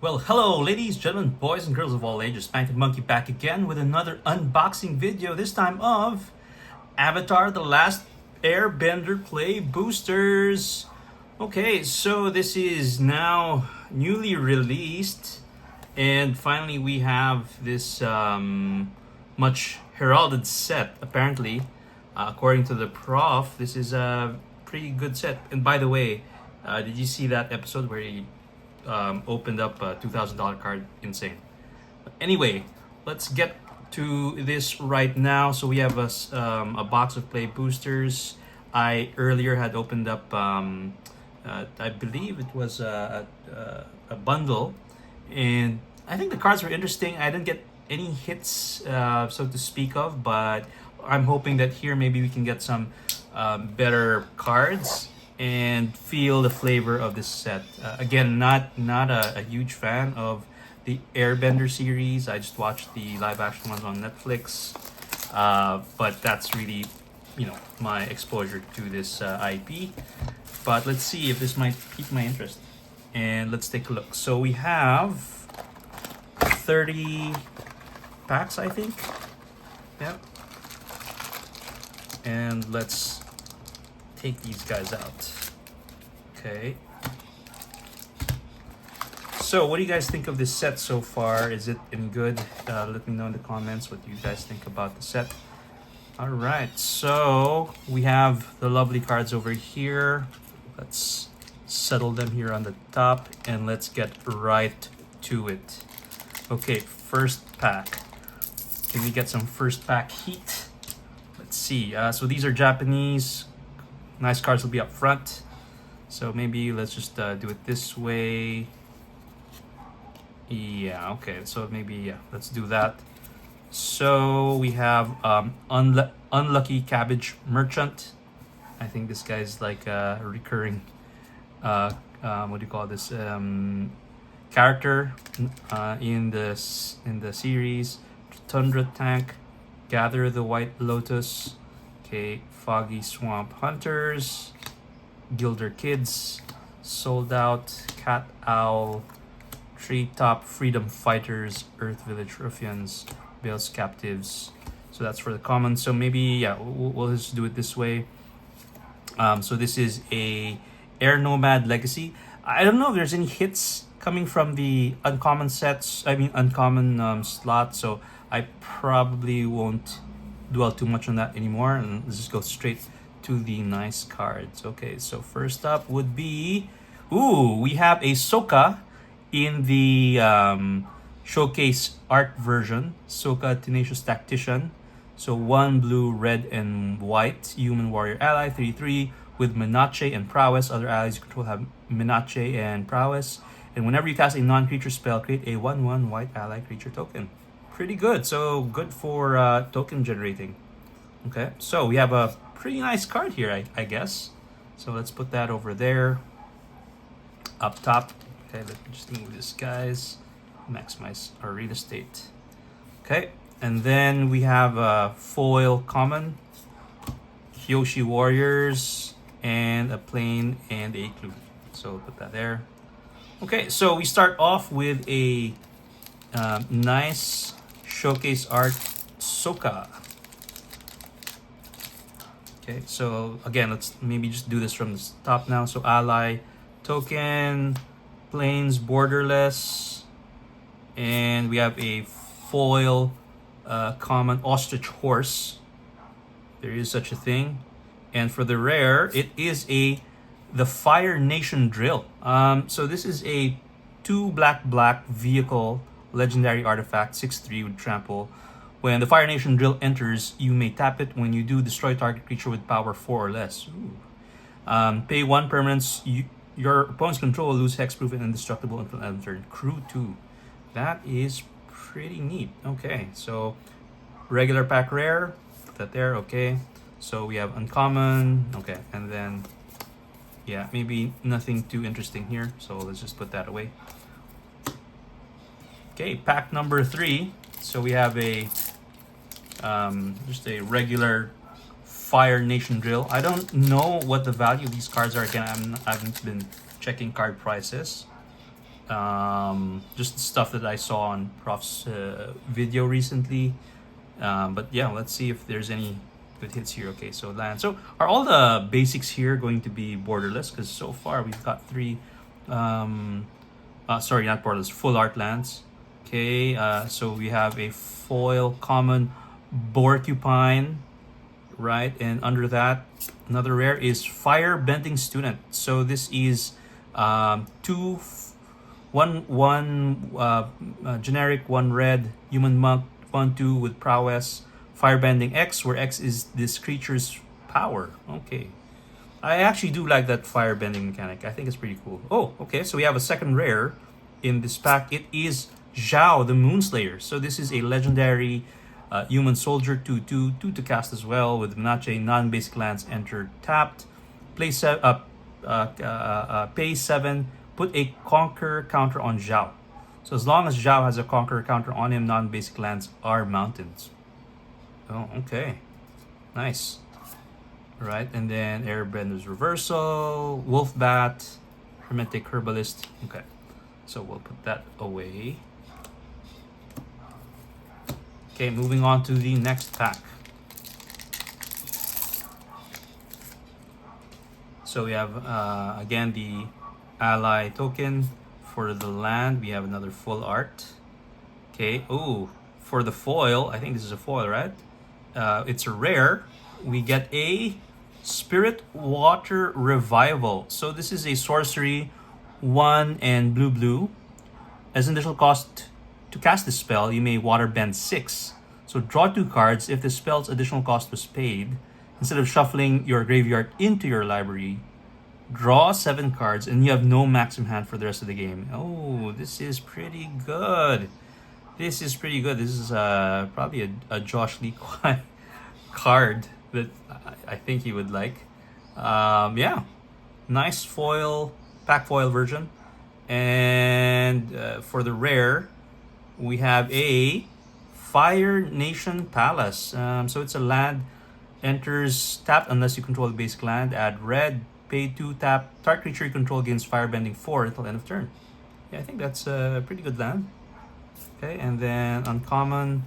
Well, hello, ladies, gentlemen, boys, and girls of all ages. Spanky Monkey back again with another unboxing video, this time of Avatar The Last Airbender Play Boosters. Okay, so this is now newly released, and finally we have this much heralded set, apparently. According to the prof, this is a pretty good set. And by the way, did you see that episode where he opened up a $2,000 card? Insane. But anyway, let's get to this right now. So we have a box of play boosters. I earlier had opened up, I believe it was a bundle, and I think the cards were interesting. I didn't get any hits, so to speak of, but I'm hoping that here maybe we can get some better cards and feel the flavor of this set. Again, not a huge fan of the Airbender series. I just watched the live action ones on Netflix, but that's really, my exposure to this IP. But let's see if this might pique my interest, and let's take a look. So we have 30 packs, I think. Yep. And let's take these guys out. Okay. So what do you guys think of this set so far? Is it any good? Let me know in the comments what you guys think about the set. All right, so we have the lovely cards over here. Let's settle them here on the top, and let's get right to it. Okay, first pack. Can we get some first pack heat? Let's see. So these are Japanese. Nice cards will be up front. So maybe let's just do it this way. Yeah, okay. So maybe, let's do that. So we have Unlucky Cabbage Merchant. I think this guy's like a recurring, what do you call this? Character in the series. Tundra Tank, Gather the White Lotus, okay, Foggy Swamp Hunters, Gilder Kids, Sold Out, Cat Owl, Treetop Freedom Fighters, Earth Village Ruffians, Bale's Captives. So that's for the common. So maybe, we'll just do it this way. So this is a Air Nomad Legacy. I don't know if there's any hits coming from the uncommon sets, uncommon slot, so I probably won't dwell too much on that anymore, and let's just go straight to the nice cards. Okay, so first up would be, we have a Sokka in the showcase art version. Sokka, Tenacious Tactician. So 1 blue, red, and white human warrior ally, 3/3 with Menache and Prowess. Other allies you control have Menache and Prowess. And whenever you cast a non-creature spell, create a 1/1 white ally creature token. Pretty good. So good for token generating. Okay, so we have a pretty nice card here, I guess. So let's put that over there. Up top. Okay, let me just move this, guys. Maximize our real estate. Okay, and then we have a foil common, Kyoshi Warriors, and a plain and a clue. So put that there. Okay, so we start off with a nice showcase art Sokka. Okay, so again, let's maybe just do this from the top now. So ally, token, plains, borderless, and we have a foil common ostrich horse. There is such a thing. And for the rare, it is the Fire Nation Drill. So this is a 2 black vehicle legendary artifact, 6/3 with trample. When the Fire Nation Drill enters, you may tap it. When you do, destroy target creature with power 4 or less. Pay 1 permanence. Your opponent's control will lose hexproof and indestructible until end of turn. Crew 2. That is pretty neat. Okay, so regular pack rare. Put that there. Okay. So we have uncommon. Okay, and then maybe nothing too interesting here. So let's just put that away. Okay, pack number 3. So we have just a regular Fire Nation Drill. I don't know what the value of these cards are. Again, I haven't been checking card prices. Just stuff that I saw on Prof's video recently. But yeah, let's see if there's any good hits here. Okay, so land. So are all the basics here going to be borderless? Because so far we've got three, sorry, not borderless, full art lands. Okay, so we have a foil common Borcupine, right? And under that, another rare is Fire Bending Student. So this is generic, one red, human monk, 1/2 with prowess, Firebending X, where X is this creature's power. Okay. I actually do like that firebending mechanic. I think it's pretty cool. Oh, okay, so we have a second rare in this pack. It is Zhao, the Moonslayer. So this is a legendary human soldier, 2/2, 2 to cast as well, with Menache, non-basic lands enter tapped. Pay 7, put a Conquer counter on Zhao. So as long as Zhao has a Conquer counter on him, non-basic lands are mountains. Oh, okay. Nice. Right, and then Airbender's Reversal, Wolfbat, Hermetic Herbalist. Okay, so we'll put that away. Okay, moving on to the next pack. So we have, again, the ally token. For the land, we have another full art. Okay, oh, for the foil, I think this is a foil, right? It's a rare. We get a Spirit Water Revival. So this is a sorcery, 1 and blue. As an additional cost to cast this spell, you may water bend 6. So draw 2 cards if the spell's additional cost was paid. Instead of shuffling your graveyard into your library, draw 7 cards and you have no maximum hand for the rest of the game. Oh, this is pretty good. This is pretty good. This is probably a Josh Lee Kwai card that I think he would like. Yeah, nice foil, pack foil version. And for the rare, we have a Fire Nation Palace. So it's a land, enters tapped unless you control the basic land. Add red, pay 2, tap, target creature you control gains Firebending 4 until end of turn. Yeah, I think that's a pretty good land. Okay, and then uncommon.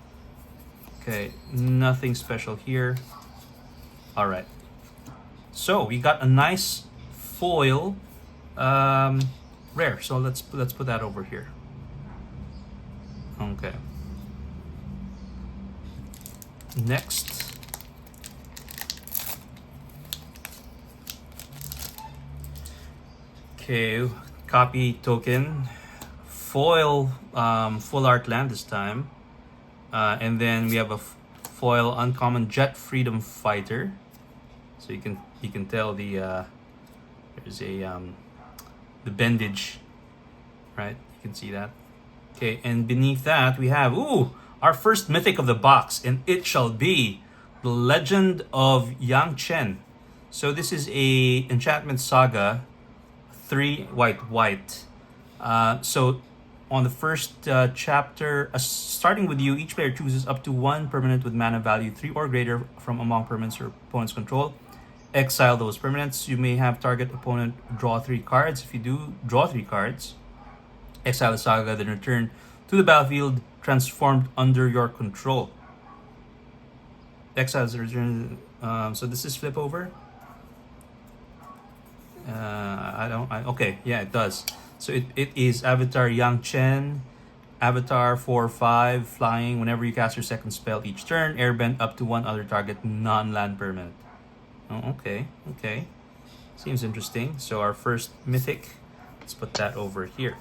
Okay, nothing special here. All right. So we got a nice foil rare. So let's put that over here. Okay. Next. Okay, copy token. Foil full art land this time. And then we have a foil uncommon Jet Freedom Fighter. So you can tell the there's a the bendage, right? You can see that. Okay, and beneath that we have our first mythic of the box, and it shall be the Legend of Yang Chen. So this is a enchantment saga, 3 white. So on the first chapter, starting with you, each player chooses up to 1 permanent with mana value 3 or greater from among permanents your opponent's control. Exile those permanents. You may have target opponent draw 3 cards. If you do draw 3 cards, exile the saga, then return to the battlefield transformed under your control. Exile is return. So this is flip over. Okay, yeah, it does. So it is Avatar Yang Chen, Avatar 4/5, flying. Whenever you cast your second spell each turn, airbend up to 1 other target non-land permanent. Oh, okay. Seems interesting. So our first mythic, let's put that over here.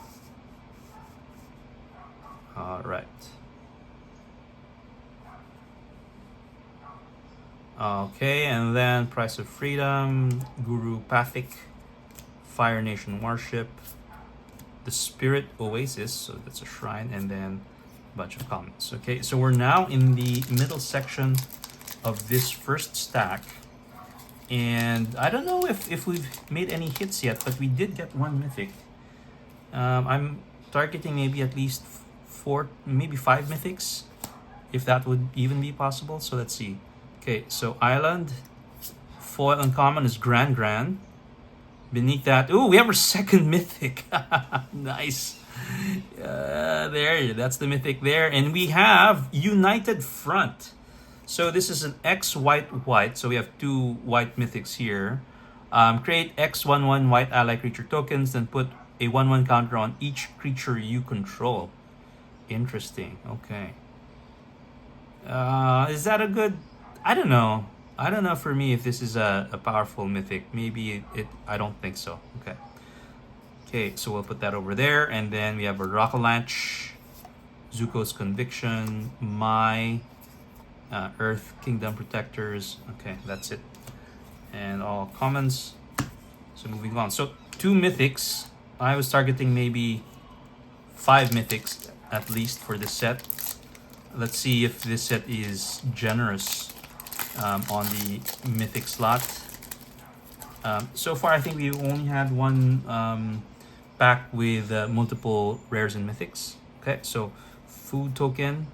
All right. Okay, and then Price of Freedom, Guru Pathic, Fire Nation Warship, the Spirit Oasis, so that's a shrine, and then a bunch of comments. Okay, so we're now in the middle section of this first stack, and I don't know if we've made any hits yet, but we did get 1 mythic. I'm targeting maybe at least 4, maybe 5 mythics, if that would even be possible. So let's see. Okay, so Island, foil uncommon is Grand. Beneath that, we have our second mythic. Nice. There, that's the mythic there. And we have United Front. So this is an X white. So we have two white mythics here. Create X 1/1 white ally creature tokens, then put a 1/1 counter on each creature you control. Interesting. Okay. Is that a good? I don't know. I don't know for me if this is a powerful mythic. Maybe it. I don't think so. Okay. Okay, so we'll put that over there, and then we have a Rockalaunch, Zuko's Conviction, Earth Kingdom Protectors. Okay, that's it. And all commons. So moving on. So 2 mythics. I was targeting maybe 5 mythics at least for this set. Let's see if this set is generous on the mythic slot. So far, I think we only had one pack with multiple rares and mythics. Okay, so food token,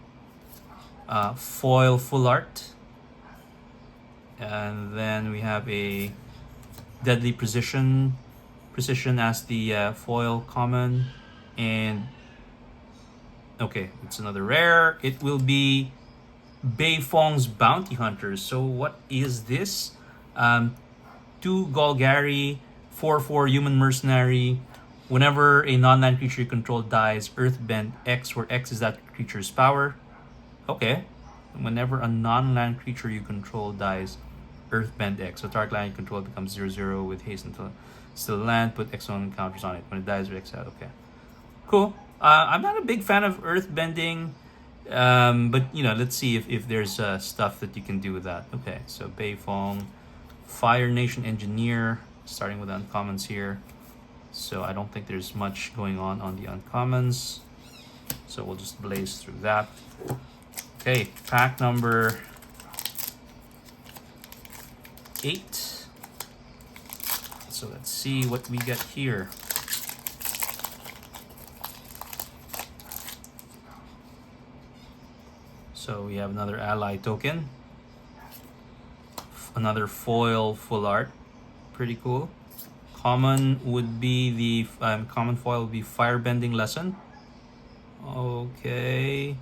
foil full art, and then we have a deadly precision as the foil common, and okay, it's another rare. It will be Beifong's Bounty Hunters. So what is this? 2 Golgari, 4/4 Human Mercenary. Whenever a non-land creature you control dies, Earthbend X, where X is that creature's power. Okay. Whenever a non-land creature you control dies, Earthbend X. So target land you control becomes 0/0 with haste until still land. Put X on counters on it. When it dies, X out. Okay. Cool. I'm not a big fan of Earthbending, but you know, let's see if there's stuff that you can do with that. Okay. So Beifong, Fire Nation Engineer, starting with the uncommons here. So I don't think there's much going on the uncommons. So we'll just blaze through that. Okay, pack number 8. So let's see what we get here. So we have another ally token. Another foil full art. Pretty cool. Common would be the common foil would be Firebending Lesson. Okay.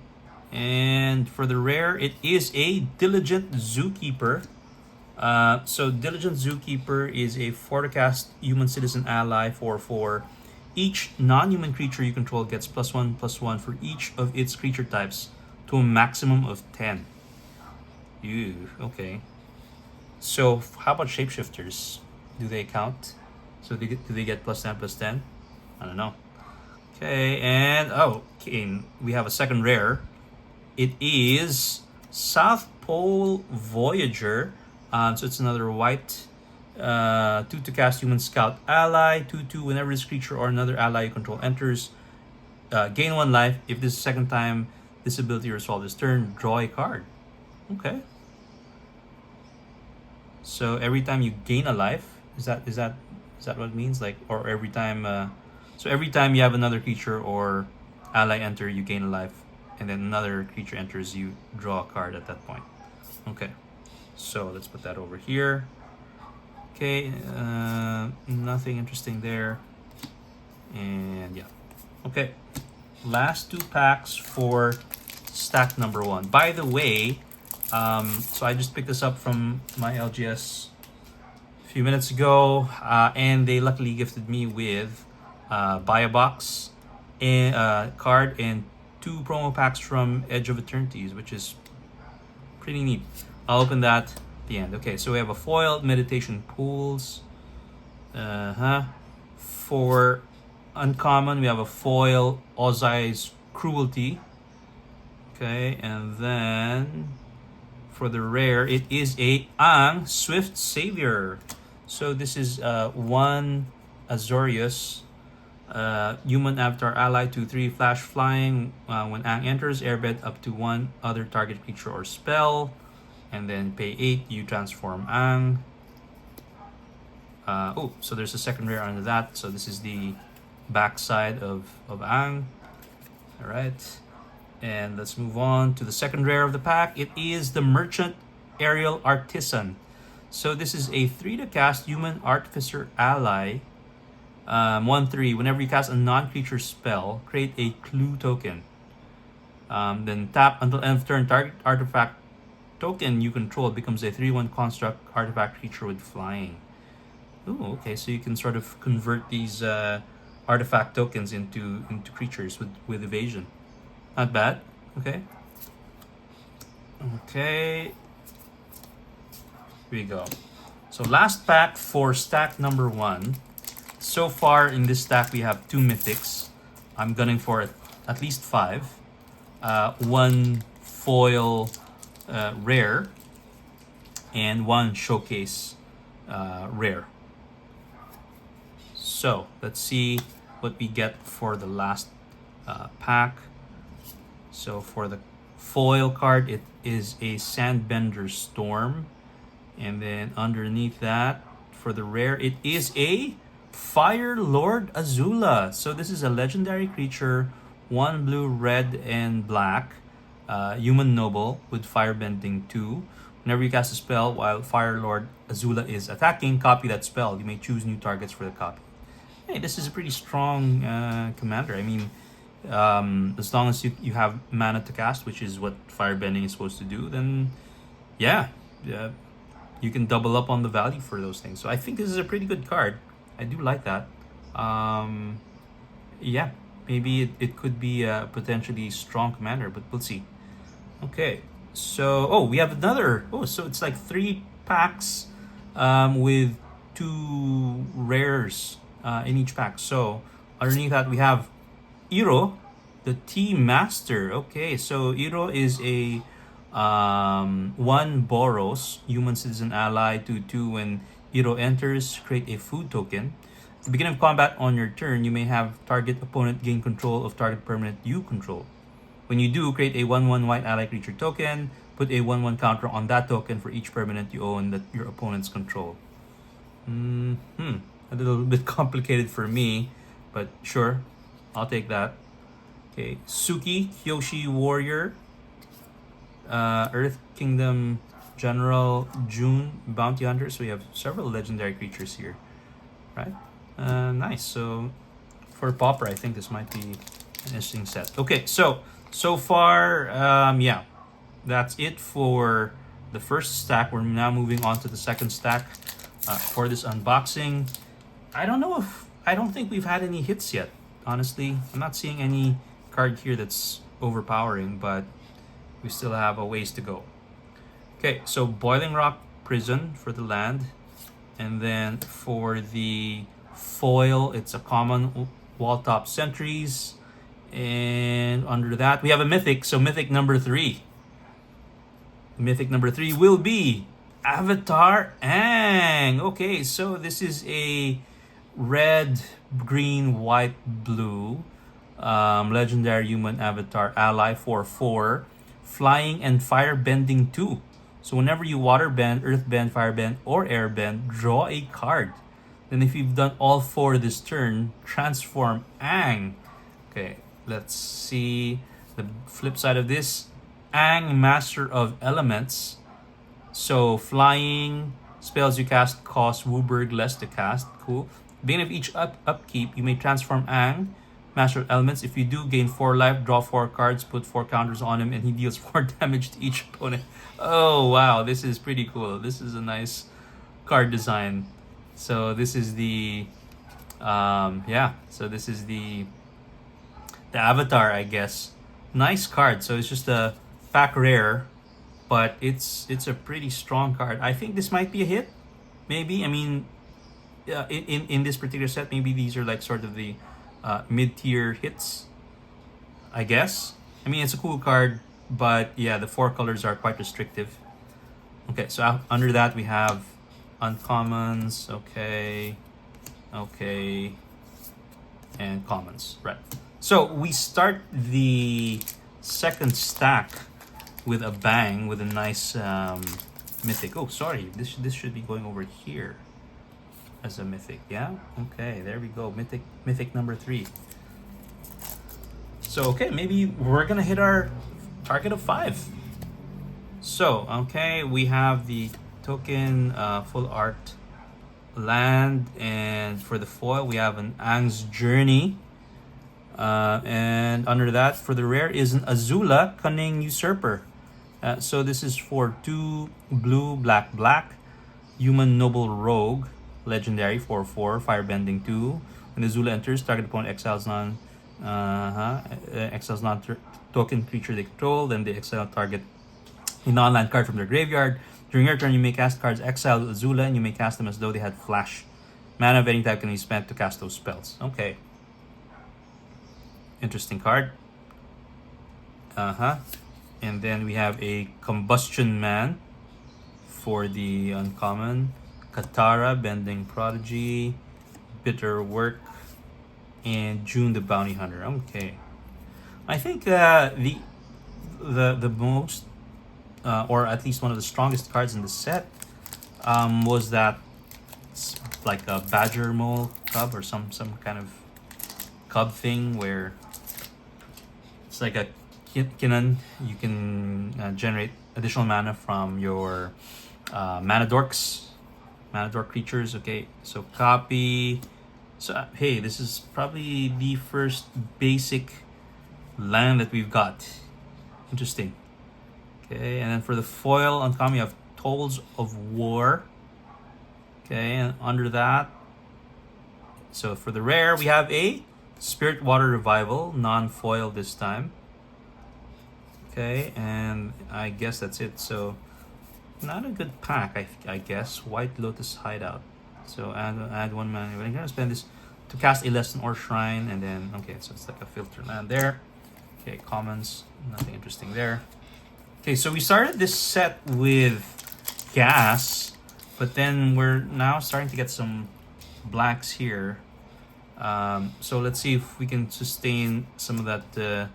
And for the rare, it is a Diligent Zookeeper. So Diligent Zookeeper is a 4-cast human citizen ally 4/4. Each non-human creature you control gets +1/+1 for each of its creature types to a maximum of 10. Ew, okay. So how about shapeshifters? Do they count? So do they get +10/+10? I don't know. Okay, and okay, we have a second rare. It is South Pole Voyager. So it's another white 2 to cast human scout ally. 2/2. Whenever this creature or another ally you control enters, gain 1 life. If this is the second time this ability resolves this turn, draw a card. Okay. So every time you gain a life, is that what it means? Like, or every time, so every time you have another creature or ally enter, you gain a life, and then another creature enters, you draw a card at that point. Okay, so let's put that over here. Okay, nothing interesting there, and yeah. Okay, last 2 packs for stack number 1. By the way, so I just picked this up from my LGS a few minutes ago, and they luckily gifted me with buy a box and card and 2 promo packs from Edge of Eternities, which is pretty neat. I'll open that at the end. Okay, so we have a foil Meditation Pools. For uncommon, we have a foil Ozai's Cruelty. Okay, and then for the rare, it is a Ang Swift Savior. So this is 1 Azorius, human avatar ally 2/3 flash flying. When Ang enters, airbend up to 1 other target creature or spell, and then pay 8. You transform Ang. So there's a second rare under that. So this is the backside of Ang. All right. And let's move on to the second rare of the pack. It is the Merchant Aerial Artisan. So this is a 3 to cast human artificer ally. 1/3. Whenever you cast a non-creature spell, create a clue token. Then tap until end of turn. Target artifact token you control becomes a 3/1 construct artifact creature with flying. Ooh, okay. So you can sort of convert these artifact tokens into creatures with evasion. Not bad. Okay. Okay. Here we go. So last pack for stack number 1. So far in this stack we have 2 mythics. I'm gunning for at least 5. 1 foil rare and 1 showcase rare. So let's see what we get for the last pack. So for the foil card, it is a Sandbender Storm. And then underneath that, for the rare, it is a Fire Lord Azula. So this is a legendary creature, 1 blue, red, and black, human noble with firebending 2. Whenever you cast a spell while Fire Lord Azula is attacking, copy that spell. You may choose new targets for the copy. Hey, this is a pretty strong commander. I mean, as long as you have mana to cast, which is what firebending is supposed to do, then yeah, you can double up on the value for those things. So I think this is a pretty good card. I do like that. Yeah, maybe it could be a potentially strong commander, but we'll see. Okay, so we have another. So it's like 3 packs with 2 rares in each pack. So underneath that we have Iro, the Tea Master. Okay, so Iro is a 1 Boros, human citizen ally, 2/2. When Iro enters, create a food token. At the beginning of combat on your turn, you may have target opponent gain control of target permanent you control. When you do, create a 1/1 white ally creature token. Put a 1/1 counter on that token for each permanent you own that your opponents control. A little bit complicated for me, but sure, I'll take that. Okay, Suki, Kyoshi Warrior, Earth Kingdom General, June, Bounty Hunter. So we have several legendary creatures here, right? Nice. So for Pauper, I think this might be an interesting set. Okay, so far, yeah, that's it for the first stack. We're now moving on to the second stack for this unboxing. I don't think we've had any hits yet. Honestly, I'm not seeing any card here that's overpowering, but we still have a ways to go. Okay, so Boiling Rock Prison for the land, and then for the foil, it's a common Wall Top Sentries, and under that we have a mythic. So mythic number 3. Mythic number 3 will be Avatar Aang. Okay, so this is a red, green, white, blue legendary human avatar ally 4/4, flying and fire bending 2. So whenever you water bend, earth bend, fire bend, or air bend, draw a card. Then if you've done all 4 this turn, transform Aang. Okay, let's see the flip side of this. Aang, Master of Elements. So flying, spells you cast cost Wooburg less to cast. Cool. Beginning of each upkeep, you may transform Aang, Master of Elements. If you do, gain 4 life, draw 4 cards, put 4 counters on him, and he deals 4 damage to each opponent. Oh wow, this is pretty cool. This is a nice card design. So this is the so this is the Avatar, I guess. Nice card. So it's just a pack rare, but it's a pretty strong card. I think this might be a hit. Maybe. I mean, in this particular set, maybe these are like sort of the mid-tier hits, I guess. I mean, it's a cool card, but yeah, the 4 colors are quite restrictive. Okay, so under that we have uncommons, okay, and commons, right? So we start the second stack with a bang, with a nice mythic. Oh, sorry, this should be going over here as a mythic. Yeah, okay, there we go. Mythic number 3. So okay, maybe we're gonna hit our target of 5. So okay, we have the token full art land, and for the foil we have an Ang's Journey. And under that, for the rare, is an Azula Cunning Usurper. So this is for 2 blue, black, black. Human Noble Rogue, legendary, 4/4, firebending 2. When Azula enters, target opponent exiles token creature they control. Then they exile target a non-land card from their graveyard. During your turn, you may cast cards exiled with Azula, and you may cast them as though they had flash. Mana of any type can be spent to cast those spells. Okay. Interesting card. And then we have a Combustion Man for the uncommon. Katara, Bending Prodigy, Bitter Work, and June the Bounty Hunter. Okay. I think the most, or at least one of the strongest cards in the set, was that like a Badger Mole cub or some kind of cub thing where it's like a Kinnan. You can generate additional mana from your mana dork creatures. Okay, so copy. So hey, this is probably the first basic land that we've got. Interesting. Okay, and then for the foil uncommon, you have Tolls of War. Okay, and under that, so for the rare, we have a Spirit Water Revival, non-foil this time. Okay, and I guess that's it. So not a good pack, I guess. White Lotus Hideout. So add 1 mana. We're gonna spend this to cast a Lesson or Shrine, and then okay, so it's like a filter land there. Okay, commons, nothing interesting there. Okay, so we started this set with gas, but then we're now starting to get some blacks here. So let's see if we can sustain some of that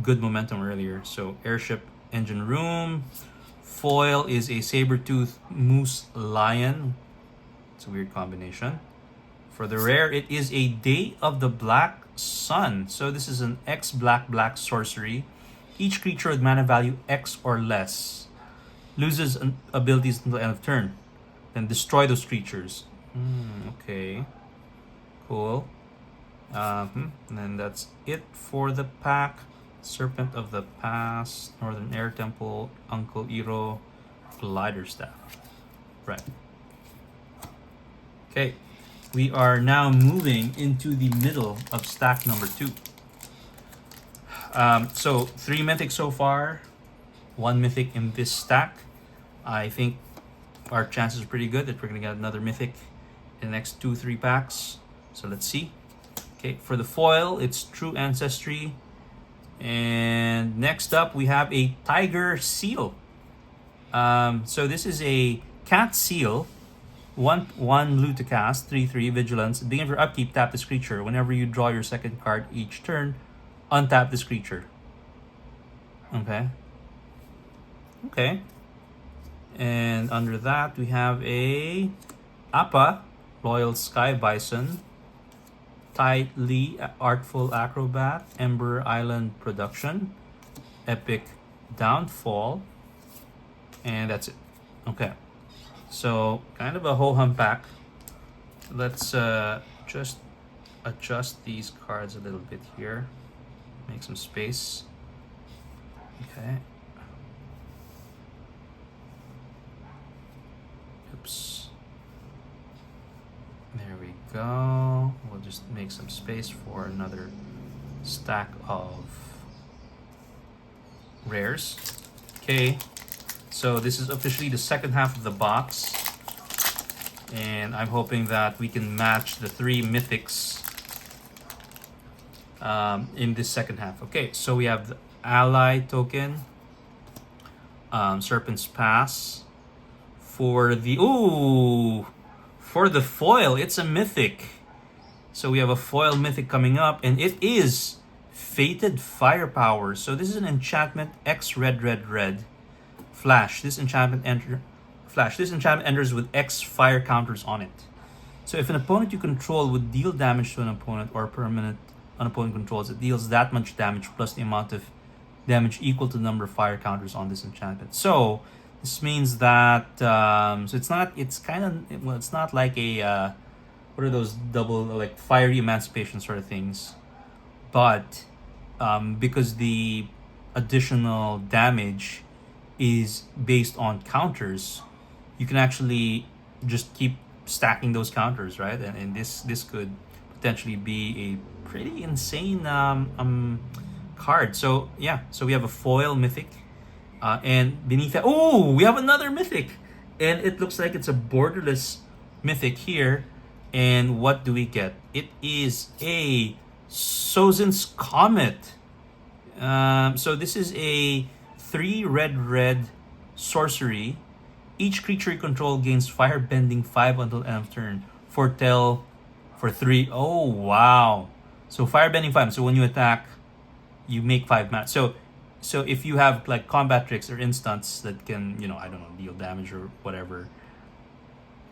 good momentum earlier. So Airship Engine Room. Foil is a Sabertooth Moose Lion. It's a weird combination. For the rare, it is a Day of the Black Sun. So this is an X black sorcery. Each creature with mana value X or less loses abilities until the end of turn. Then destroy those creatures. Okay. Cool. And then that's it for the pack. Serpent of the Past, Northern Air Temple, Uncle Iroh, Glider Staff. Right. Okay. We are now moving into the middle of stack number 2. So 3 Mythic so far, 1 Mythic in this stack. I think our chances are pretty good that we're going to get another Mythic in the next 2-3 packs. So let's see. Okay, for the foil, it's True Ancestry. And next up, we have a Tiger Seal. So this is a Cat Seal. 1 blue to cast, 3/3 vigilance. At the beginning of your upkeep, tap this creature. Whenever you draw your second card each turn, untap this creature. Okay. Okay. And under that, we have a Appa, Royal Sky Bison, Tightly Artful Acrobat, Ember Island Production, Epic Downfall, and that's it. Okay. So, kind of a ho-hum pack. Let's just adjust these cards a little bit here. Make some space. Okay. Oops. There we go. We'll just make some space for another stack of rares. Okay. So this is officially the second half of the box, and I'm hoping that we can match the 3 Mythics in this second half. Okay, so we have the Ally token, Serpent's Pass. For the for the foil, it's a Mythic. So we have a foil Mythic coming up, and it is Fated Firepower. So this is an enchantment X red. Flash. This enchantment enters with X fire counters on it. So if an opponent you control would deal damage to an opponent or a permanent an opponent controls, it deals that much damage plus the amount of damage equal to the number of fire counters on this enchantment. So This means that so it's not. It's kind of well. It's not like a what are those double like fiery emancipation sort of things, but because the additional damage is based on counters, you can actually just keep stacking those counters, right? And this could potentially be a pretty insane card. So yeah, so we have a foil mythic, and beneath that, oh, we have another mythic, and it looks like it's a borderless mythic here. And what do we get? It is a Sozin's Comet. So this is a 3 red sorcery. Each creature you control gains firebending 5 until end of turn. Foretell for 3. Oh wow! So firebending 5. So when you attack, you make 5 mana. So if you have like combat tricks or instants that can, you know, I don't know, deal damage or whatever,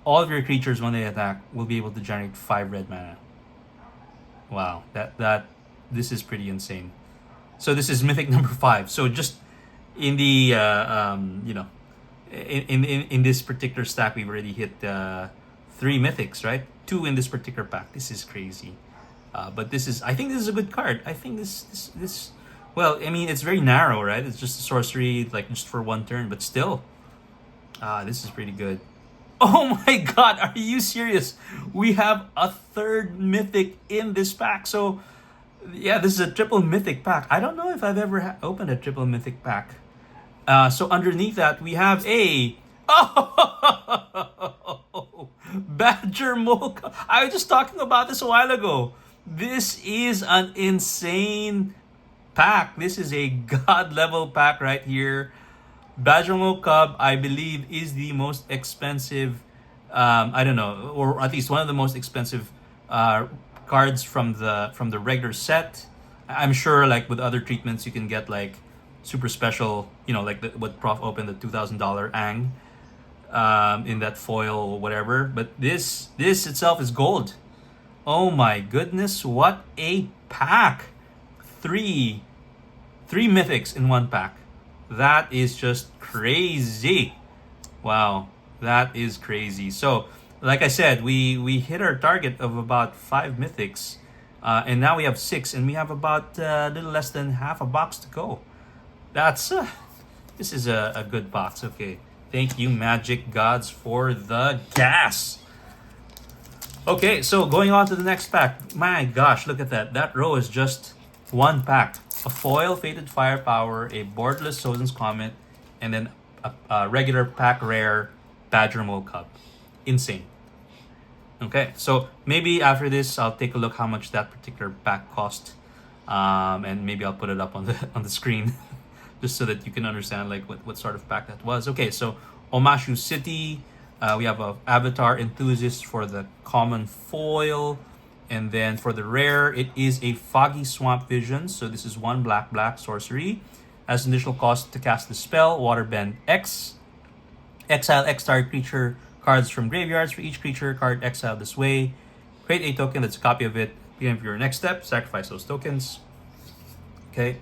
all of your creatures when they attack will be able to generate 5 red mana. Wow, that this is pretty insane. So this is mythic number 5. So just in the you know, in this particular stack, we've already hit 3 mythics, right? 2 in this particular pack. This is crazy. But this is, I think this is a good card. I think this well, I mean, it's very narrow, right? It's just a sorcery, like just for 1 turn, but still, this is pretty good. Oh my god, are you serious? We have a 3rd mythic in this pack. So yeah, this is a triple mythic pack. I don't know if I've ever opened a triple mythic pack. So underneath that, we have a Badger Mocha. I was just talking about this a while ago. This is an insane pack. This is a god level pack right here. Badger Mocha, I believe, is the most expensive. I don't know, or at least one of the most expensive cards from the regular set. I'm sure, like with other treatments, you can get like super special, you know, like what Prof opened, the $2,000 Ang in that foil or whatever. But this itself is gold. Oh my goodness, what a pack! Three mythics in 1 pack. That is just crazy. Wow, that is crazy. So, like I said, we hit our target of about 5 mythics, and now we have 6, and we have about a little less than half a box to go. That's this is a good box. Okay, thank you, Magic Gods, for the gas. Okay, so going on to the next pack. My gosh, look at that. That row is just 1 pack. A foil Fated Firepower, a borderless Sozin's Comet, and then a regular pack rare Badger Mole Cub. Insane. Okay, so maybe after this, I'll take a look how much that particular pack cost, and maybe I'll put it up on the screen, just so that you can understand like what sort of pack that was. Okay, so Omashu City, we have a Avatar Enthusiast for the common foil. And then for the rare, it is a Foggy Swamp Vision. So this is 1 black sorcery. As initial cost to cast the spell, Waterbend X. Exile X target creature cards from graveyards. For each creature card exiled this way, create a token that's a copy of it. Begin for your next step, sacrifice those tokens. Okay,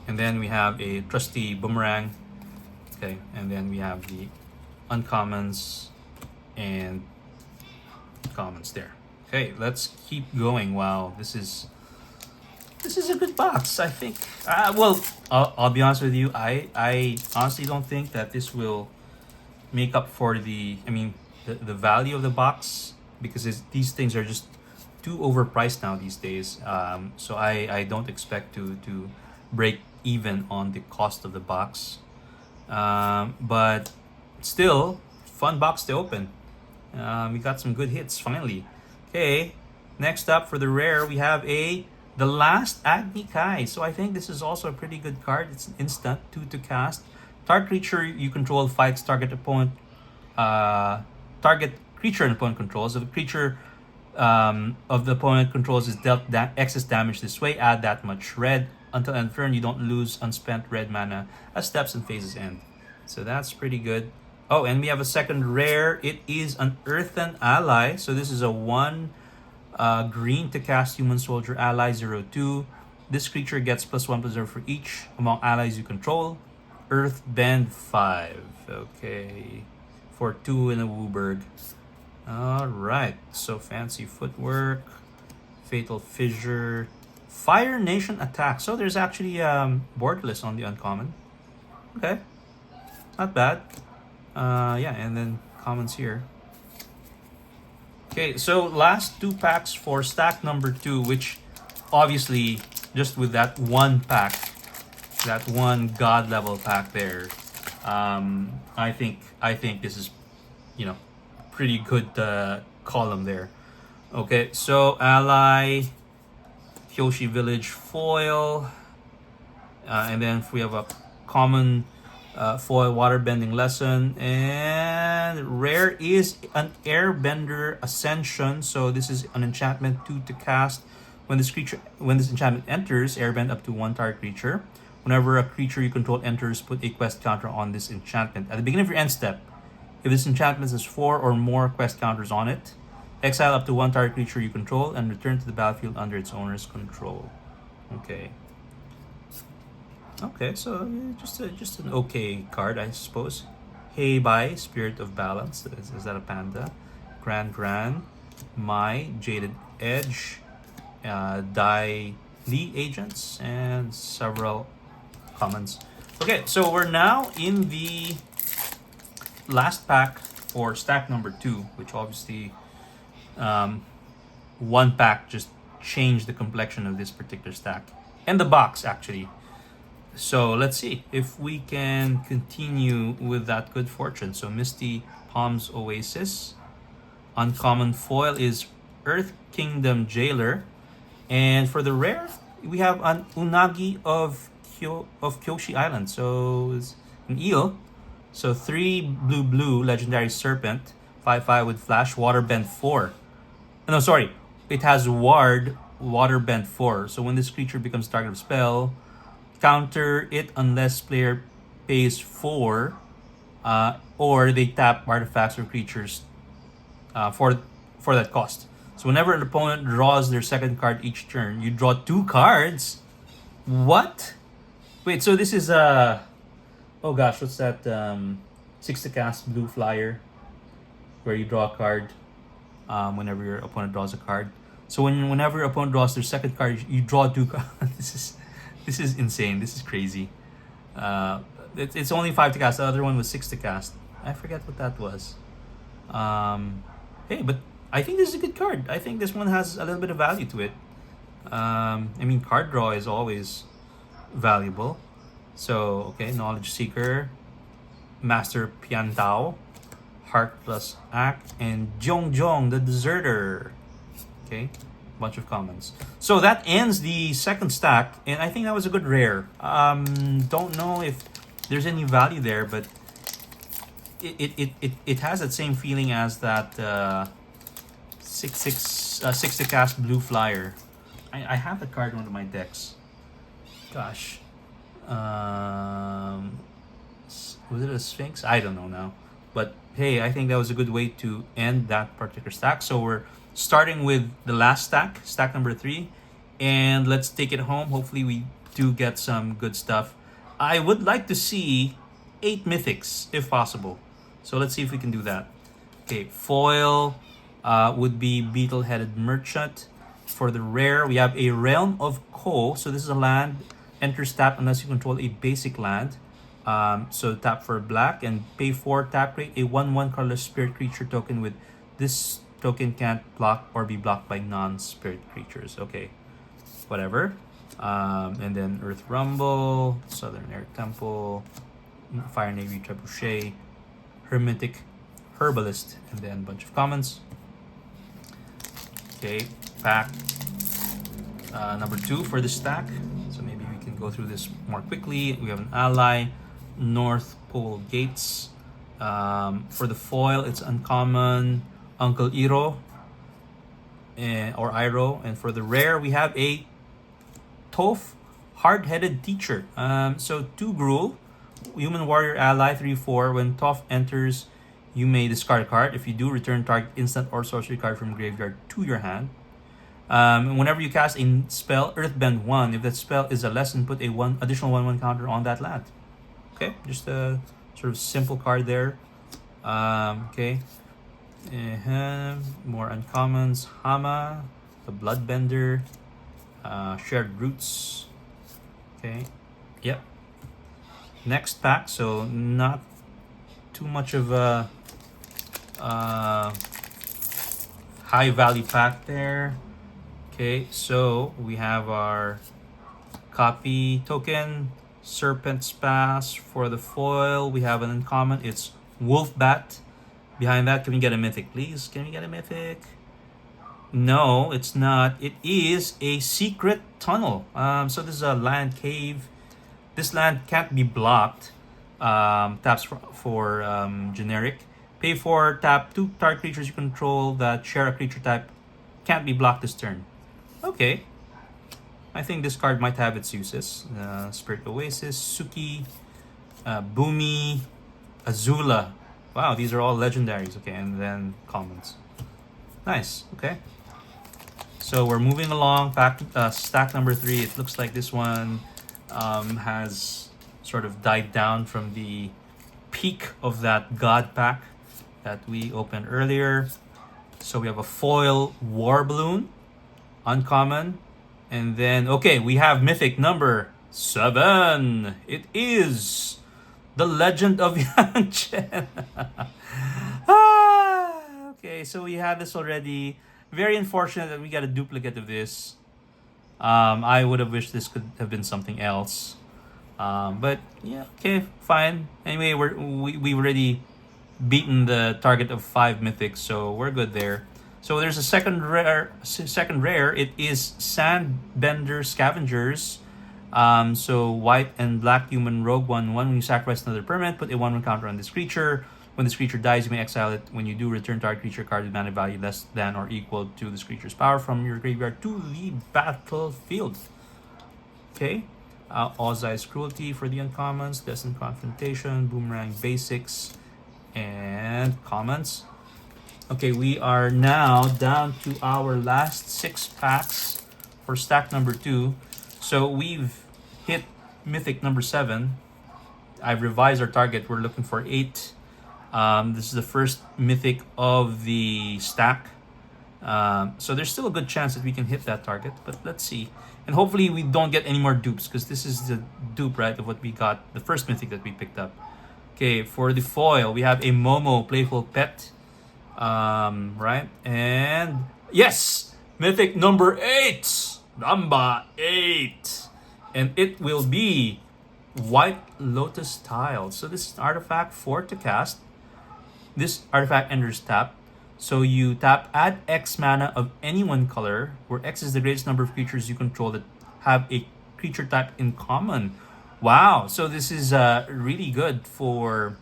and then we have a Trusty Boomerang. Okay, and then we have the uncommons and commons there. Okay, let's keep going. Wow, this is a good box, I think. Well, I'll be honest with you. I honestly don't think that this will make up for the value of the box, because these things are just too overpriced now these days. So I don't expect to break even on the cost of the box. But still, fun box to open. We got some good hits finally. Okay, next up for the rare, we have the Last Agni Kai. So I think this is also a pretty good card. It's an instant, 2 to cast. Target creature you control fights target opponent, target creature an opponent controls. If the creature of the opponent controls is dealt excess damage this way, add that much red. Until end of turn, you don't lose unspent red mana as steps and phases end. So that's pretty good. Oh, and we have a second rare. It is an Earthen Ally. So this is a 1 green to cast Human Soldier Ally 0/2. This creature gets +1/+0 for each among allies you control. Earthbend 5. Okay. For 2 in a Wooburg. Alright. So fancy footwork. Fatal Fissure. Fire Nation Attack. So there's actually borderless on the uncommon. Okay. Not bad. Yeah, and then commons here. Okay, so last 2 packs for stack number 2, which obviously just with that one pack, that one god level pack there, I think this is, you know, pretty good column there. Okay, so ally, Kyoshi Village foil, and then if we have a common foil waterbending lesson, and rare is an Airbender Ascension. So this is an enchantment 2 to cast. When this enchantment enters, airbend up to 1 target creature. Whenever a creature you control enters, put a quest counter on this enchantment. At the beginning of your end step, if this enchantment has 4 or more quest counters on it, exile up to 1 target creature you control and return to the battlefield under its owner's control. Okay. Okay, so just an okay card, I suppose. Hey Bye, Spirit of Balance. Is that a panda? Gran, My, Jaded Edge, Dai Li Agents, and several commons. Okay, so we're now in the last pack for stack number 2, which obviously one pack just changed the complexion of this particular stack. And the box, actually. So let's see if we can continue with that good fortune. So Misty Palms Oasis. Uncommon foil is Earth Kingdom Jailer. And for the rare, we have an Unagi of Kyoshi Island. So it's an eel. So 3 blue legendary serpent, 5/5 with flash, waterbend 4. No, sorry. It has ward, waterbend 4. So when this creature becomes target of spell, counter it unless player pays 4, or they tap artifacts or creatures for that cost. So whenever an opponent draws their second card each turn, you draw 2 cards. What? Wait, so this is oh gosh, what's that? 6 to cast blue flyer, where you draw a card whenever your opponent draws a card. So whenever your opponent draws their second card, you draw 2 cards. This is insane. This is crazy. It's only 5 to cast. The other one was 6 to cast. I forget what that was. Hey, but I think this is a good card. I think this one has a little bit of value to it. I mean, card draw is always valuable. So, okay, Knowledge Seeker, Master Piantao, Heart plus Act, and Jong the Deserter. Okay, bunch of comments. So that ends the second stack, and I think that was a good rare. Don't know if there's any value there, but it has that same feeling as that 6 to cast blue flyer. I have that card in one of my decks. Gosh. Was it a Sphinx? I don't know now. But hey, I think that was a good way to end that particular stack. So we're starting with the last stack, stack number 3. And let's take it home. Hopefully we do get some good stuff. I would like to see 8 mythics, if possible. So let's see if we can do that. Okay, foil would be Beetle-Headed Merchant. For the rare, we have a Realm of Ko. So this is a land. Enters tap unless you control a basic land. So tap for black and pay 4 tap rate. A 1/1 colorless spirit creature token with this token can't block or be blocked by non-spirit creatures. Okay, whatever. And then Earth Rumble, Southern Air Temple, Fire Navy Trebuchet, Hermetic Herbalist, and then a bunch of comments. Okay, pack number 2 for this stack. So maybe we can go through this more quickly. We have an ally, North Pole Gates. For the foil, it's uncommon, Uncle Iro, or Iro. And for the rare, we have a Toph, Hard-Headed Teacher. So 2 Gruul, Human Warrior ally, 3/4. When Toph enters, you may discard a card. If you do, return target instant or sorcery card from graveyard to your hand. Whenever you cast a spell, Earthbend 1, if that spell is a lesson, put a additional 1/1 counter on that land. Okay, just a sort of simple card there. Okay. More uncommons. Hama, the Bloodbender, Shared Roots. Okay. Yep. Next pack. So not too much of a high value pack there. Okay, so we have our copy token, Serpent Spas for the foil. We have an uncommon. It's Wolfbat. Behind that, can we get a mythic, please? Can we get a mythic? No, it's not. It is a secret tunnel. So this is a land cave. This land can't be blocked. Taps for generic. Pay for tap 2 target creatures you control that share a creature type. Can't be blocked this turn. Okay. I think this card might have its uses. Spirit Oasis, Suki, Boomy, Azula. Wow, these are all legendaries. Okay, and then commons. Nice. Okay. So we're moving along. Stack number 3. It looks like this one has sort of died down from the peak of that God pack that we opened earlier. So we have a foil War Balloon, uncommon. And then, okay, we have Mythic number 7. It is the Legend of Yanchen. Okay, so we had this already. Very unfortunate that we got a duplicate of this. I would have wished this could have been something else. But yeah, okay, fine. Anyway, we've already beaten the target of 5 mythics, so we're good there. So there's a second rare. It is Sandbender Scavengers. So white and black human rogue 1/1. When you sacrifice another permanent, put a 1/1 counter on this creature. When this creature dies, you may exile it. When you do, return target creature card with mana value less than or equal to this creature's power from your graveyard to the battlefield. Okay. Ozai's Cruelty for the uncommons. Destined Confrontation, Boomerang Basics, and commons. Okay, we are now down to our last 6 packs for stack number 2. So we've hit Mythic number 7. I've revised our target. We're looking for 8. This is the first Mythic of the stack. So there's still a good chance that we can hit that target, but let's see. And hopefully we don't get any more dupes, because this is the dupe, right, of what we got, the first Mythic that we picked up. Okay, for the foil, we have a Momo, Playful Pet. Right? And yes! Mythic number 8! Number 8! And it will be White Lotus Tile. So this is an artifact 4 to cast. This artifact enters tap. So you tap, add X mana of any one color, where X is the greatest number of creatures you control that have a creature type in common. Wow! So this is really good for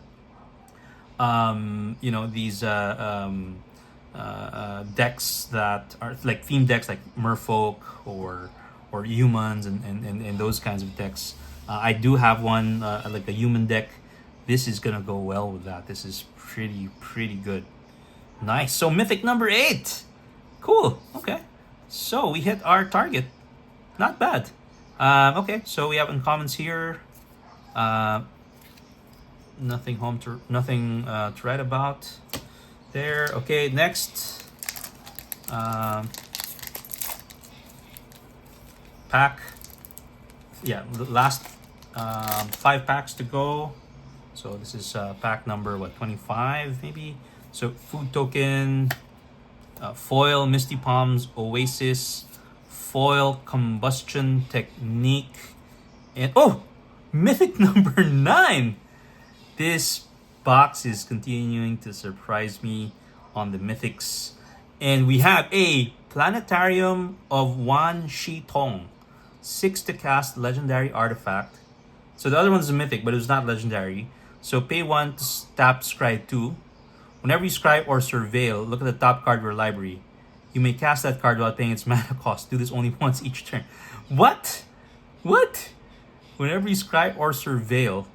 these decks that are like theme decks, like Merfolk or humans and those kinds of decks. I do have one like a human deck. This is gonna go well with that. This is pretty good. Nice. So Mythic number 8. Cool. Okay. So we hit our target. Not bad. Okay. So we have uncommons here. Nothing to write about there. Okay. Next. Pack. Yeah. The last 5 packs to go. So this is pack number 25 maybe. So food token, foil Misty Palms Oasis, foil Combustion Technique, and Mythic number 9. This box is continuing to surprise me on the mythics, and we have a Planetarium of Wan Shi Tong, 6 to cast legendary artifact. So the other one's a mythic, but it was not legendary. So pay 1 to tap, scry 2. Whenever you scry or surveil, look at the top card of your library. You may cast that card without paying its mana cost. Do this only once each turn. What? Whenever you scry or surveil,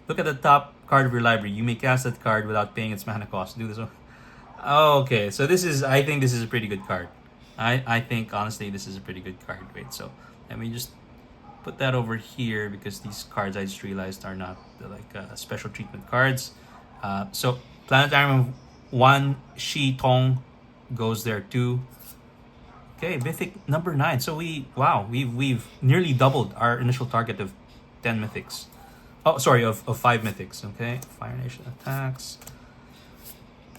look at the top card of your library. You may cast that card without paying its mana cost. Do this. Okay, so I think this is a pretty good card. I think honestly this is a pretty good card. Wait, so let me just put that over here because these cards I just realized are not like special treatment cards. So Planetarium of Wan Shi Tong goes there too. Okay, Mythic number 9. So we've nearly doubled our initial target of 10 mythics. Oh, sorry, of 5 mythics. Okay, Fire Nation attacks.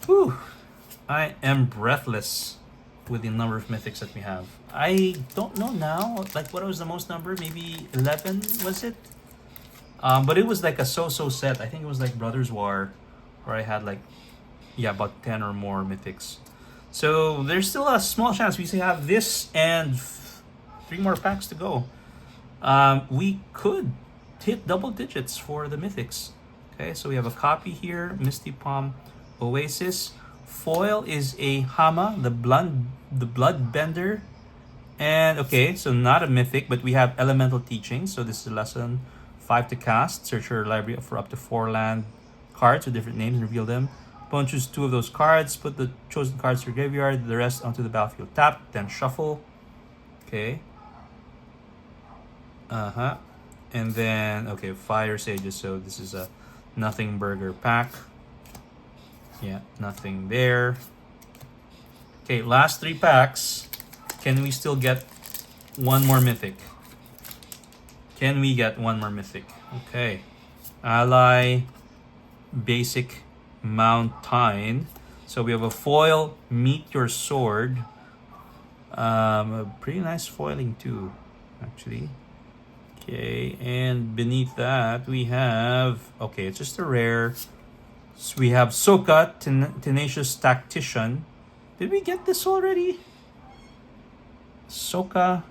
Whew. I am breathless with the number of mythics that we have. I don't know now. Like, what was the most number? Maybe 11, was it? But it was like a so-so set. I think it was like Brothers War, where I had like, yeah, about 10 or more mythics. So there's still a small chance. We still have this and 3 more packs to go. We could hit double digits for the mythics. Okay, so we have a copy here, Misty Palm Oasis. Foil is a Hama, the Bloodbender. And okay, so not a mythic, but we have Elemental Teachings. So this is a lesson 5 to cast. Search your library for up to 4 land cards with different names and reveal them. Opponent choose 2 of those cards. Put the chosen cards to your graveyard. The rest onto the battlefield. Tap, then shuffle. Okay. And then, okay, Fire Sages. So this is a Nothing Burger pack. Yeah, nothing there. Okay, last 3 packs. Can we still get 1 more mythic? Can we get 1 more mythic? Okay. Ally, basic Mountain. So we have a foil, Meet Your Sword. A pretty nice foiling too, actually. Okay, and beneath that we have, okay, it's just a rare. So we have Soka, Tenacious Tactician. Did we get this already? Soka?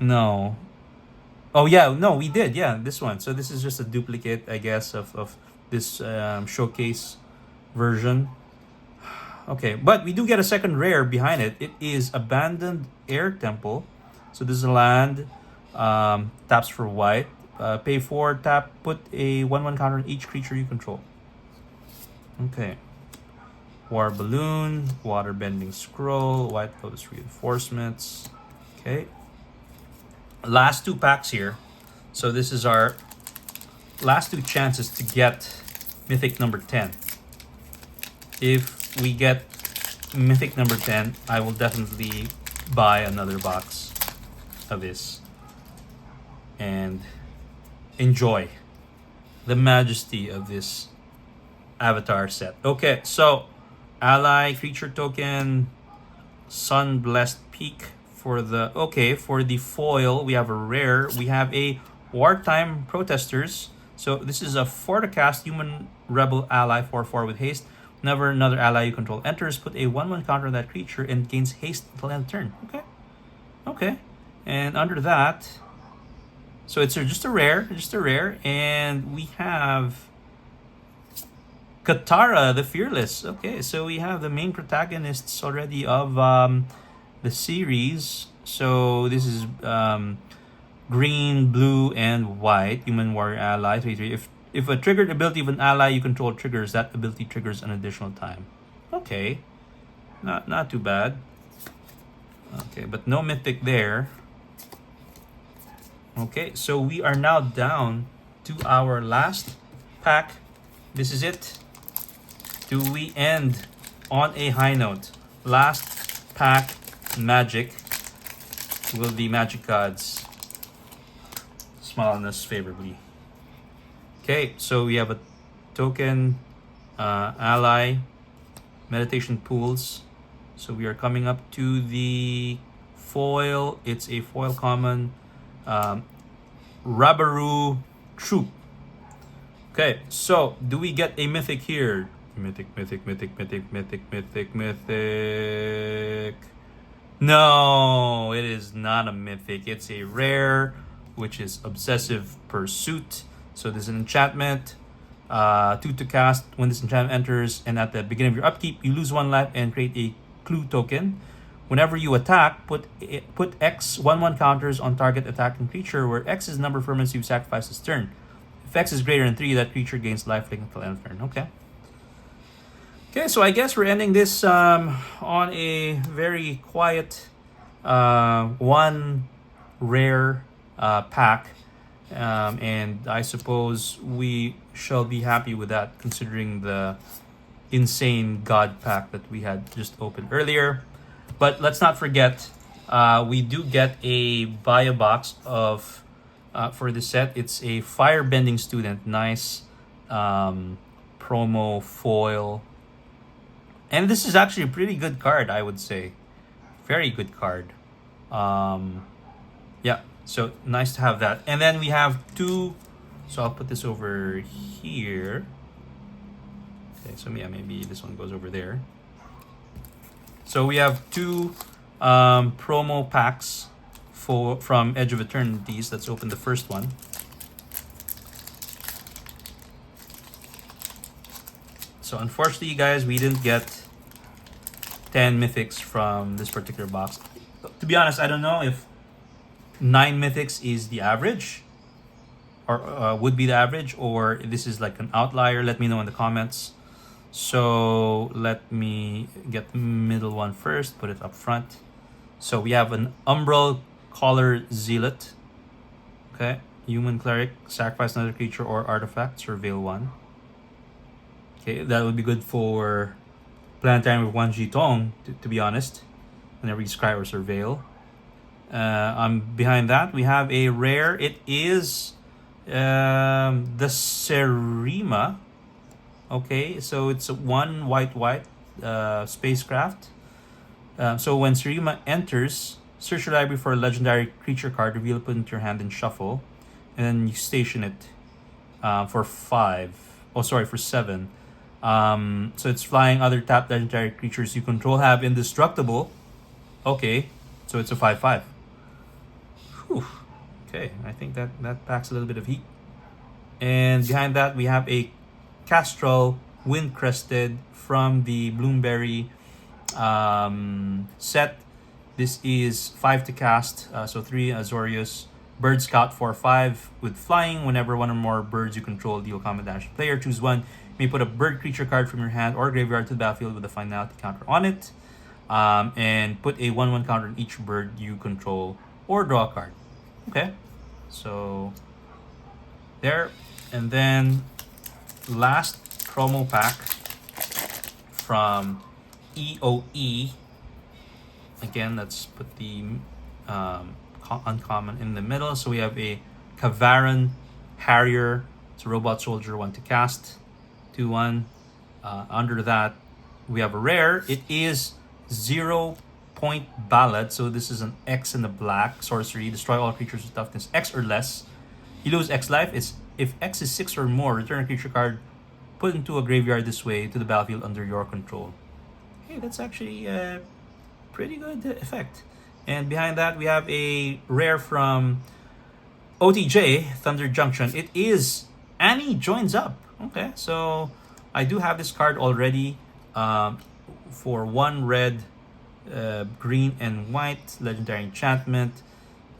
No. Oh yeah, no, we did. Yeah, this one. So this is just a duplicate, I guess, of this showcase version. Okay, but we do get a second rare behind it. It is Abandoned Air Temple. So this is a land. Taps for white. Pay 4, tap, put a 1/1 counter on each creature you control. Okay. War Balloon, Water Bending Scroll, White Lotus Reinforcements. Okay. Last 2 packs here. So this is our last 2 chances to get Mythic number 10. If we get Mythic number 10, I will definitely buy another box of this and enjoy the majesty of this avatar set. Okay, so ally creature token, Sun Blessed Peak for the for the foil. We have a rare. We have a Wartime Protesters. So this is a 4 to cast human rebel ally 4/4 with haste. Whenever another ally you control enters, put a 1/1 counter on that creature and gains haste until end of turn. Okay. And under that, so it's just a rare, and we have Katara the Fearless. Okay, so we have the main protagonists already of the series. So this is green, blue, and white. Human warrior ally 3/3. If a triggered ability of an ally you control triggers, that ability triggers an additional time. Okay, not too bad. Okay, but no mythic there. Okay, so we are now down to our last pack. This is it. Do we end on a high note? Last pack magic. Will the magic gods smile on us favorably? Okay, so we have a token, ally, meditation pools. So we are coming up to the foil. It's a foil common, Rabaru Troop. Okay, so do we get a mythic here? Mythic. No, it is not a mythic. It's a rare, which is Obsessive Pursuit. So there's an enchantment, 2 to cast. When this enchantment enters and at the beginning of your upkeep, you lose 1 life and create a clue token. Whenever you attack, put X 1/1 counters on target attacking creature, where X is the number of permanents you've sacrificed this turn. If X is greater than 3, that creature gains lifelink until end of turn. Okay, so I guess we're ending this on a very quiet 1 rare pack, and I suppose we shall be happy with that considering the insane God pack that we had just opened earlier. But let's not forget, we do get a buy a box of for the set. It's a Firebending Student, nice promo foil, and this is actually a pretty good card, I would say. Very good card. Yeah, so nice to have that. And then we have two, so I'll put this over here. Okay, so yeah, maybe this one goes over there. So we have two promo packs from Edge of Eternities. Let's open the first one. So unfortunately, guys, we didn't get 10 mythics from this particular box. To be honest, I don't know if 9 mythics is the average, or would be the average, or this is like an outlier. Let me know in the comments. So let me get the middle one first, put it up front. So we have an Umbral Collar Zealot. Okay, human cleric, sacrifice another creature or artifact, surveil 1. Okay, that would be good for Planetarium with 1 Jitong, to be honest. Whenever you scry or surveil. Behind that, we have a rare. It is the Serima. Okay, so it's a 1 white spacecraft. So when Serima enters, search your library for a legendary creature card, reveal it, put it into your hand, and shuffle. And then you station it for 5. Oh, sorry, for 7. So it's flying. Other tapped legendary creatures you control have indestructible. Okay, so it's a 5/5. Whew. Okay, I think that packs a little bit of heat. And behind that, we have a Castrol Windcrested from the Bloomberry set. This is 5 to cast, so 3 Azorius. Bird Scout 4/5 with flying. Whenever one or more birds you control deal combat damage to player, choose one. You may put a bird creature card from your hand or graveyard to the battlefield with a finality counter on it. And put a 1/1 counter on each bird you control or draw a card. Okay, so there. And then last promo pack from EOE. Again, let's put the uncommon in the middle. So we have a Kavaran Harrier. It's a robot soldier, 1 to cast, 2/1. Under that, we have a rare. It is 0-point Ballad. So this is an X in the black sorcery. Destroy all creatures with toughness X or less. You lose X life. If X is 6 or more, return a creature card put into a graveyard this way to the battlefield under your control. Hey, that's actually a pretty good effect. And behind that, we have a rare from OTJ, Thunder Junction. It is Annie Joins Up. Okay, so I do have this card already for 1 red, green, and white. Legendary enchantment.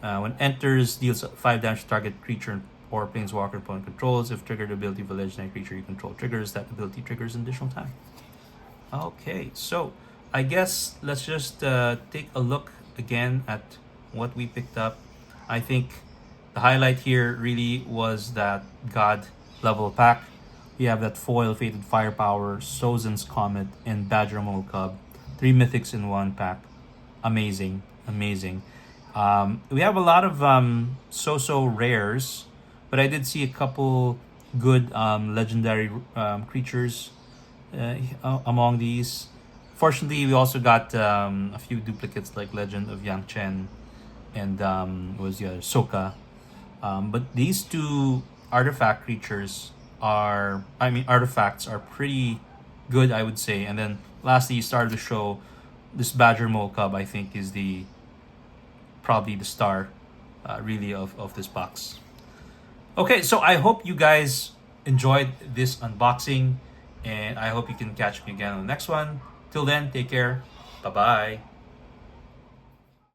When enters, deals 5 damage to target creature or planeswalker opponent controls. If triggered, ability of a legendary creature you control triggers, that ability triggers an additional time. Okay, so I guess let's just take a look again at what we picked up. I think the highlight here really was that God level pack. We have that foil Fated Firepower, Sozin's Comet, and Badger Mole Cub. 3 mythics in 1 pack. Amazing, amazing. We have a lot of so-so rares, but I did see a couple good legendary creatures among these. Fortunately, we also got a few duplicates like Legend of Yang Chen and what was the other? Soka. But these 2 artifact creatures artifacts are pretty good, I would say. And then lastly, started the show, this Badger Mole Cub, I think, is probably the star really of this box. Okay, so I hope you guys enjoyed this unboxing, and I hope you can catch me again on the next one. Till then, take care. Bye-bye.